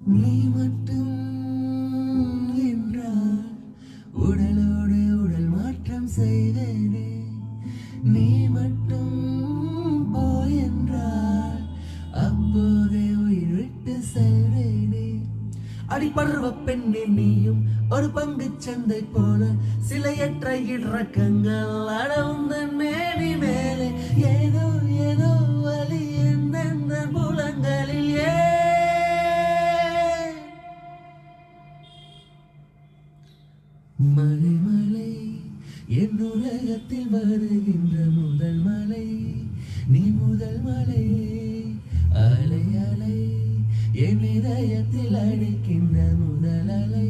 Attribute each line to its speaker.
Speaker 1: நீ மட்டும் என்றால் உடலோடு உடல் மாற்றம் செய்வேனே. நீ மட்டும் போய் என்றால் அப்போதே உயிர் விட்டு செல்வேனே. அடிப்பருவ பெண்ணே நீயும் ஒரு பங்கு சந்தை போல சிலையற்ற இறக்கங்கள் அடவுந்தன் மேனி மேலே ஏதோ ஏதோ வலி எந்த புலங்களில் மலை மலை என் உலகத்தில் வருகின்ற முதல் மலை நீ முதல் மலை. அலை அலை என் இதயத்தில் அடிக்கின்ற முதல் அலை.